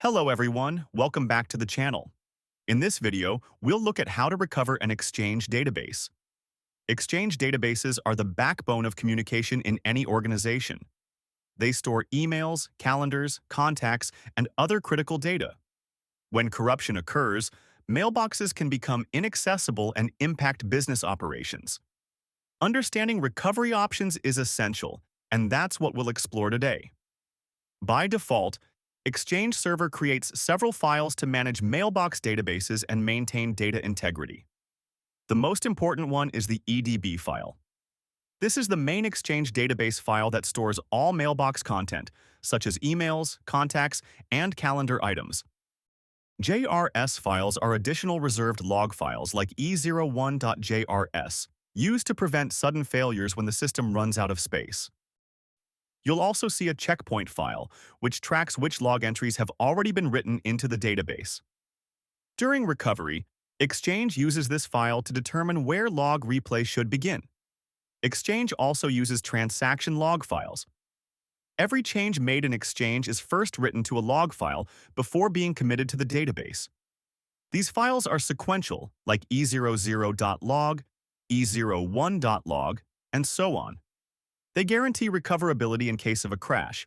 Hello everyone, welcome back to the channel. In this video, we'll look at how to recover an Exchange database. Exchange databases are the backbone of communication in any organization. They store emails, calendars, contacts, and other critical data. When corruption occurs, mailboxes can become inaccessible and impact business operations. Understanding recovery options is essential, and that's what we'll explore today. By default, Exchange Server creates several files to manage mailbox databases and maintain data integrity. The most important one is the EDB file. This is the main Exchange database file that stores all mailbox content, such as emails, contacts, and calendar items. JRS files are additional reserved log files like e01.jrs, used to prevent sudden failures when the system runs out of space. You'll also see a checkpoint file, which tracks which log entries have already been written into the database. During recovery, Exchange uses this file to determine where log replay should begin. Exchange also uses transaction log files. Every change made in Exchange is first written to a log file before being committed to the database. These files are sequential, like e00.log, e01.log, and so on. They guarantee recoverability in case of a crash.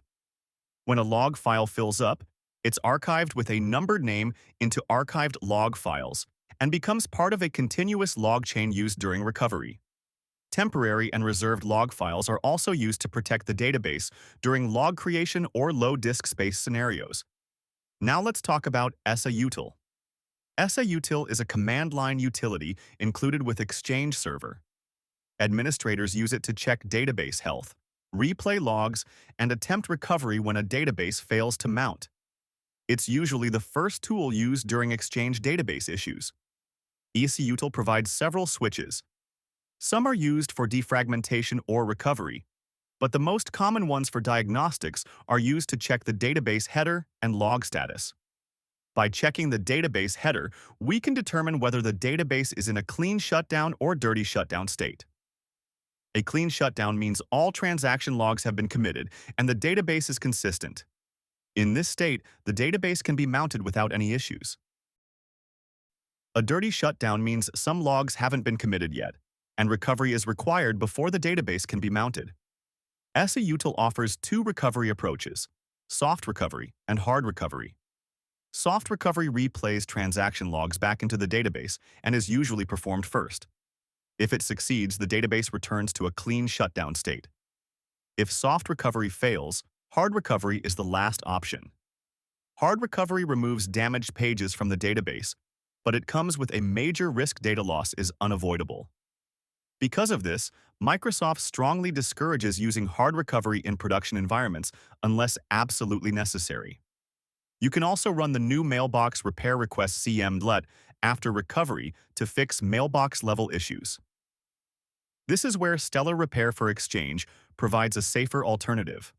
When a log file fills up, it's archived with a numbered name into archived log files and becomes part of a continuous log chain used during recovery. Temporary and reserved log files are also used to protect the database during log creation or low disk space scenarios. Now let's talk about EseUtil. EseUtil is a command line utility included with Exchange Server. Administrators use it to check database health, replay logs, and attempt recovery when a database fails to mount. It's usually the first tool used during Exchange database issues. EseUtil provides several switches. Some are used for defragmentation or recovery, but the most common ones for diagnostics are used to check the database header and log status. By checking the database header, we can determine whether the database is in a clean shutdown or dirty shutdown state. A clean shutdown means all transaction logs have been committed and the database is consistent. In this state, the database can be mounted without any issues. A dirty shutdown means some logs haven't been committed yet, and recovery is required before the database can be mounted. EseUtil offers two recovery approaches: soft recovery and hard recovery. Soft recovery replays transaction logs back into the database and is usually performed first. If it succeeds, the database returns to a clean shutdown state. If soft recovery fails, hard recovery is the last option. Hard recovery removes damaged pages from the database, but it comes with a major risk. Data loss is unavoidable. Because of this, Microsoft strongly discourages using hard recovery in production environments unless absolutely necessary. You can also run the new mailbox repair request CMDLET after recovery to fix mailbox-level issues. This is where Stellar Repair for Exchange provides a safer alternative.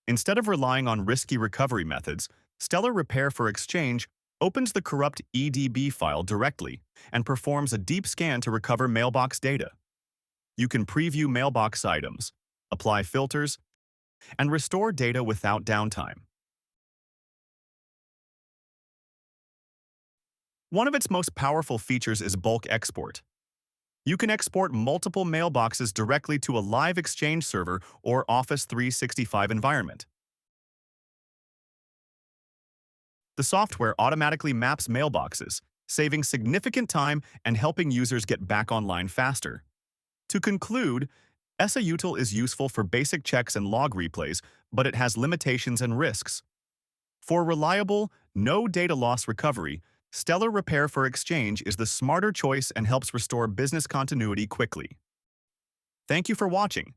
Instead of relying on risky recovery methods, Stellar Repair for Exchange opens the corrupt EDB file directly and performs a deep scan to recover mailbox data. You can preview mailbox items, apply filters, and restore data without downtime. One of its most powerful features is bulk export. You can export multiple mailboxes directly to a live Exchange server or Office 365 environment. The software automatically maps mailboxes, saving significant time and helping users get back online faster. To conclude, EseUtil is useful for basic checks and log replays, but it has limitations and risks. For reliable, no data loss recovery, Stellar Repair for Exchange is the smarter choice and helps restore business continuity quickly. Thank you for watching.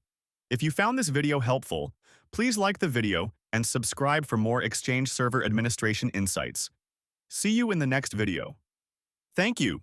If you found this video helpful, please like the video and subscribe for more Exchange Server administration insights. See you in the next video. Thank you.